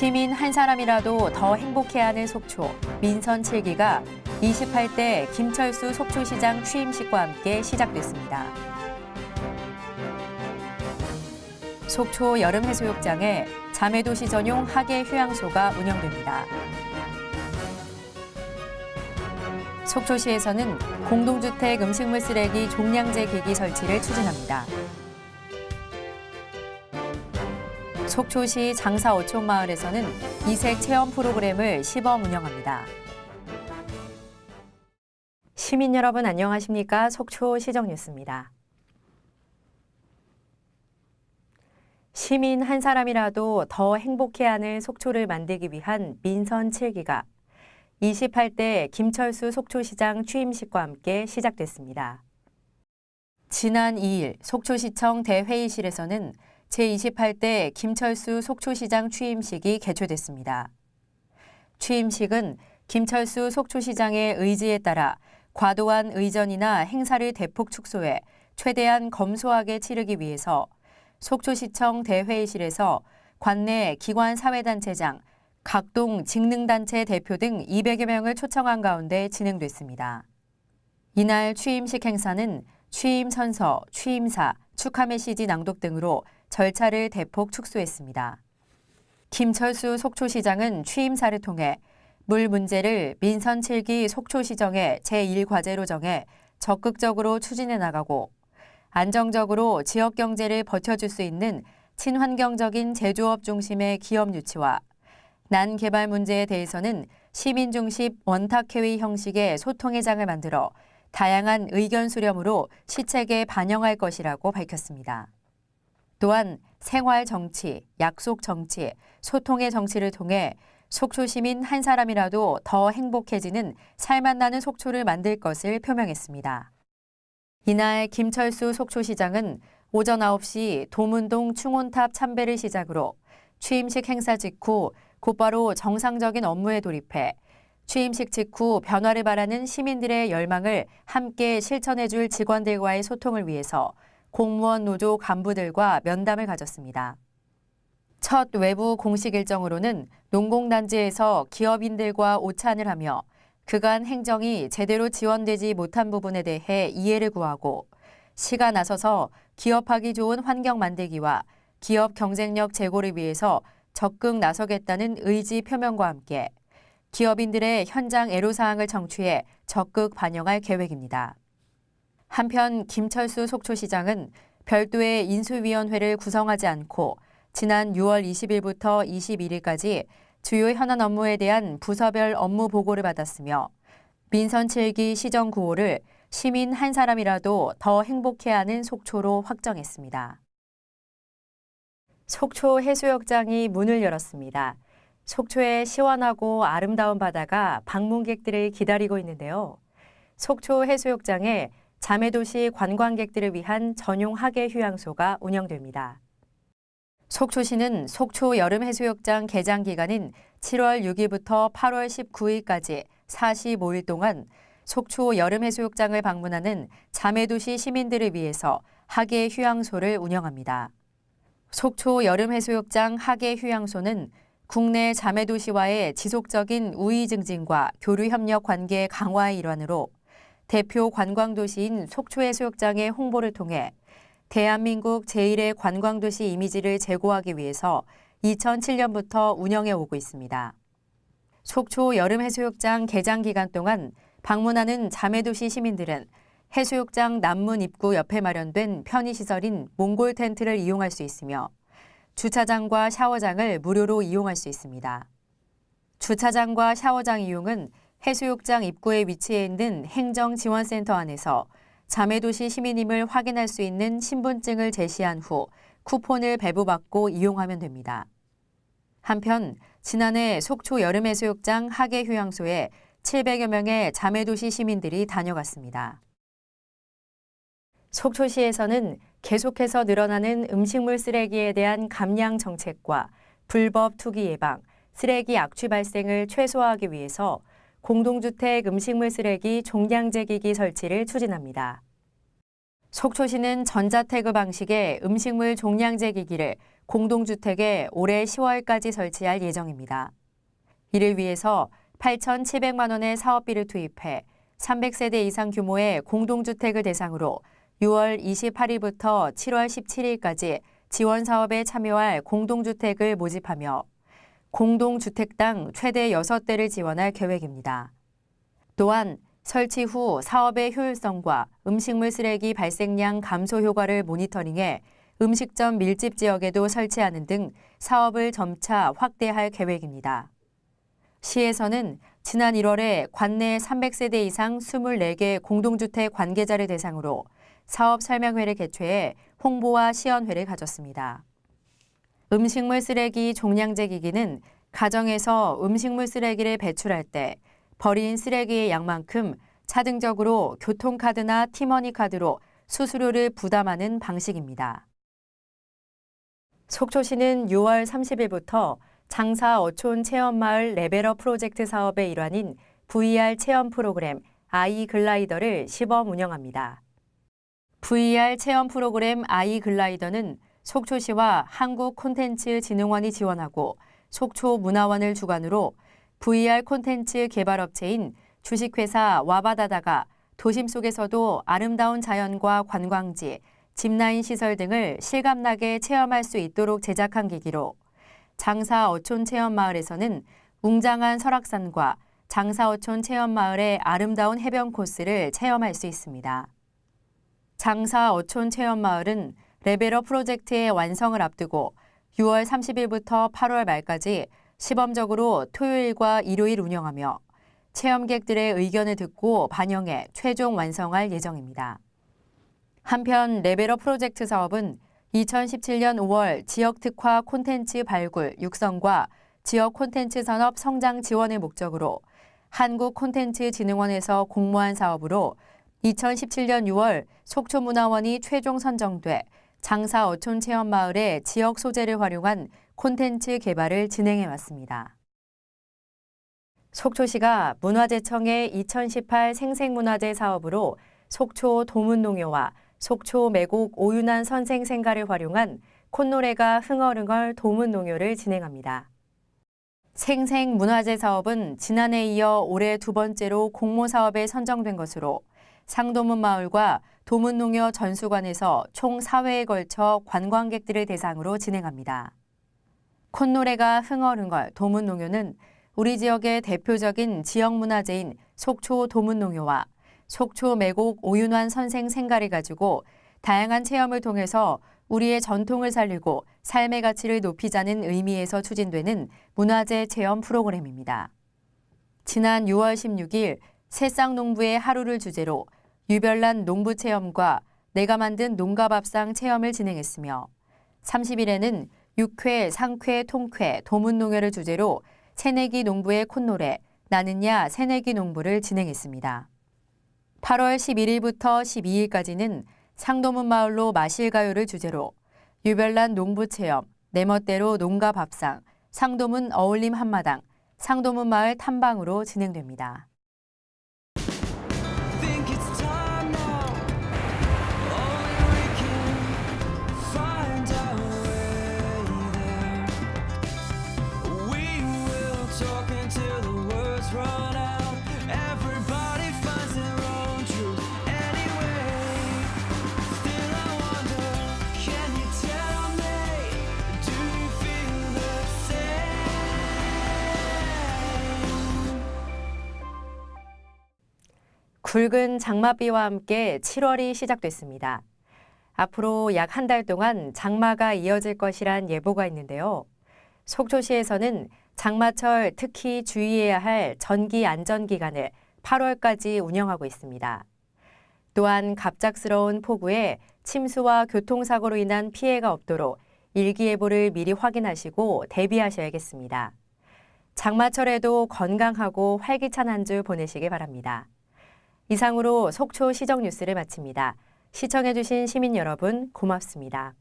시민 한 사람이라도 더 행복해야 하는 속초 민선 7기가 28대 김철수 속초시장 취임식과 함께 시작됐습니다. 속초 여름해수욕장에 자매도시 전용 하계 휴양소가 운영됩니다. 속초시에서는 공동주택 음식물 쓰레기 종량제 기기 설치를 추진합니다. 속초시 장사 어촌마을에서는 이색 체험 프로그램을 시범 운영합니다. 시민 여러분 안녕하십니까? 속초 시정뉴스입니다. 시민 한 사람이라도 더 행복해야 하는 속초를 만들기 위한 민선 7기가 28대 김철수 속초시장 취임식과 함께 시작됐습니다. 지난 2일 속초시청 대회의실에서는 제28대 김철수 속초시장 취임식이 개최됐습니다. 취임식은 김철수 속초시장의 의지에 따라 과도한 의전이나 행사를 대폭 축소해 최대한 검소하게 치르기 위해서 속초시청 대회의실에서 관내 기관 사회단체장, 각동 직능단체 대표 등 200여 명을 초청한 가운데 진행됐습니다. 이날 취임식 행사는 취임 선서, 취임사, 축하 메시지 낭독 등으로 절차를 대폭 축소했습니다. 김철수 속초시장은 취임사를 통해 물 문제를 민선 7기 속초시정의 제1과제로 정해 적극적으로 추진해 나가고 안정적으로 지역 경제를 버텨줄 수 있는 친환경적인 제조업 중심의 기업 유치와 난개발 문제에 대해서는 시민 중심 원탁회의 형식의 소통의 장을 만들어 다양한 의견 수렴으로 시책에 반영할 것이라고 밝혔습니다. 또한 생활 정치, 약속 정치, 소통의 정치를 통해 속초 시민 한 사람이라도 더 행복해지는 살맛나는 속초를 만들 것을 표명했습니다. 이날 김철수 속초시장은 오전 9시 도문동 충혼탑 참배를 시작으로 취임식 행사 직후 곧바로 정상적인 업무에 돌입해 취임식 직후 변화를 바라는 시민들의 열망을 함께 실천해줄 직원들과의 소통을 위해서 공무원 노조 간부들과 면담을 가졌습니다. 첫 외부 공식 일정으로는 농공단지에서 기업인들과 오찬을 하며 그간 행정이 제대로 지원되지 못한 부분에 대해 이해를 구하고 시가 나서서 기업하기 좋은 환경 만들기와 기업 경쟁력 제고를 위해서 적극 나서겠다는 의지 표명과 함께 기업인들의 현장 애로사항을 청취해 적극 반영할 계획입니다. 한편 김철수 속초시장은 별도의 인수위원회를 구성하지 않고 지난 6월 20일부터 21일까지 주요 현안 업무에 대한 부서별 업무 보고를 받았으며 민선 7기 시정 구호를 시민 한 사람이라도 더 행복해야 하는 속초로 확정했습니다. 속초 해수욕장이 문을 열었습니다. 속초의 시원하고 아름다운 바다가 방문객들을 기다리고 있는데요. 속초 해수욕장에 자매도시 관광객들을 위한 전용 하계 휴양소가 운영됩니다. 속초시는 속초 여름해수욕장 개장 기간인 7월 6일부터 8월 19일까지 45일 동안 속초 여름해수욕장을 방문하는 자매도시 시민들을 위해서 하계 휴양소를 운영합니다. 속초 여름해수욕장 하계 휴양소는 국내 자매도시와의 지속적인 우위 증진과 교류 협력 관계 강화의 일환으로 대표 관광도시인 속초해수욕장의 홍보를 통해 대한민국 제1의 관광도시 이미지를 제고하기 위해서 2007년부터 운영해 오고 있습니다. 속초 여름해수욕장 개장 기간 동안 방문하는 자매도시 시민들은 해수욕장 남문 입구 옆에 마련된 편의시설인 몽골 텐트를 이용할 수 있으며 주차장과 샤워장을 무료로 이용할 수 있습니다. 주차장과 샤워장 이용은 해수욕장 입구에 위치해 있는 행정지원센터 안에서 자매도시 시민임을 확인할 수 있는 신분증을 제시한 후 쿠폰을 배부받고 이용하면 됩니다. 한편 지난해 속초 여름해수욕장 하계 휴양소에 700여 명의 자매도시 시민들이 다녀갔습니다. 속초시에서는 계속해서 늘어나는 음식물 쓰레기에 대한 감량 정책과 불법 투기 예방, 쓰레기 악취 발생을 최소화하기 위해서 공동주택 음식물 쓰레기 종량제 기기 설치를 추진합니다. 속초시는 전자태그 방식의 음식물 종량제 기기를 공동주택에 올해 10월까지 설치할 예정입니다. 이를 위해서 8,700만 원의 사업비를 투입해 300세대 이상 규모의 공동주택을 대상으로 6월 28일부터 7월 17일까지 지원 사업에 참여할 공동주택을 모집하며 공동주택당 최대 6대를 지원할 계획입니다. 또한 설치 후 사업의 효율성과 음식물 쓰레기 발생량 감소 효과를 모니터링해 음식점 밀집 지역에도 설치하는 등 사업을 점차 확대할 계획입니다. 시에서는 지난 1월에 관내 300세대 이상 24개 공동주택 관계자를 대상으로 사업 설명회를 개최해 홍보와 시연회를 가졌습니다. 음식물 쓰레기 종량제 기기는 가정에서 음식물 쓰레기를 배출할 때 버린 쓰레기의 양만큼 자동적으로 교통카드나 티머니 카드로 수수료를 부담하는 방식입니다. 속초시는 6월 30일부터 장사 어촌 체험마을 레벨업 프로젝트 사업의 일환인 VR 체험 프로그램 아이글라이더를 시범 운영합니다. VR 체험 프로그램 아이글라이더는 속초시와 한국콘텐츠진흥원이 지원하고 속초문화원을 주관으로 VR 콘텐츠 개발업체인 주식회사 와바다다가 도심 속에서도 아름다운 자연과 관광지, 짚라인 시설 등을 실감나게 체험할 수 있도록 제작한 기기로 장사 어촌 체험마을에서는 웅장한 설악산과 장사 어촌 체험마을의 아름다운 해변 코스를 체험할 수 있습니다. 장사 어촌 체험마을은 레벨업 프로젝트의 완성을 앞두고 6월 30일부터 8월 말까지 시범적으로 토요일과 일요일 운영하며 체험객들의 의견을 듣고 반영해 최종 완성할 예정입니다. 한편 레벨업 프로젝트 사업은 2017년 5월 지역 특화 콘텐츠 발굴, 육성과 지역 콘텐츠 산업 성장 지원을 목적으로 한국콘텐츠진흥원에서 공모한 사업으로 2017년 6월 속초문화원이 최종 선정돼 장사 어촌 체험마을의 지역 소재를 활용한 콘텐츠 개발을 진행해 왔습니다. 속초시가 문화재청의 2018 생생문화재 사업으로 속초 도문농요와 속초 매곡 오윤환 선생 생가를 활용한 콧노래가 흥얼흥얼 도문농요를 진행합니다. 생생문화재 사업은 지난해에 이어 올해 두 번째로 공모사업에 선정된 것으로 상도문 마을과 도문농요 전수관에서 총 4회에 걸쳐 관광객들을 대상으로 진행합니다. 콧노래가 흥얼흥얼 도문농요는 우리 지역의 대표적인 지역문화재인 속초 도문농요와 속초 매곡 오윤환 선생 생가를 가지고 다양한 체험을 통해서 우리의 전통을 살리고 삶의 가치를 높이자는 의미에서 추진되는 문화재 체험 프로그램입니다. 지난 6월 16일 새싹농부의 하루를 주제로 유별난 농부 체험과 내가 만든 농가밥상 체험을 진행했으며 30일에는 육회, 상쾌, 통쾌, 도문농요를 주제로 새내기 농부의 콧노래, 나는야 새내기 농부를 진행했습니다. 8월 11일부터 12일까지는 상도문 마을로 마실가요를 주제로 유별난 농부 체험, 내 멋대로 농가 밥상, 상도문 어울림 한마당, 상도문 마을 탐방으로 진행됩니다. 굵은 장맛비와 함께 7월이 시작됐습니다. 앞으로 약 한 달 동안 장마가 이어질 것이란 예보가 있는데요. 속초시에서는 장마철 특히 주의해야 할 전기 안전 기간을 8월까지 운영하고 있습니다. 또한 갑작스러운 폭우에 침수와 교통사고로 인한 피해가 없도록 일기예보를 미리 확인하시고 대비하셔야겠습니다. 장마철에도 건강하고 활기찬 한 주 보내시기 바랍니다. 이상으로 속초 시정 뉴스를 마칩니다. 시청해주신 시민 여러분 고맙습니다.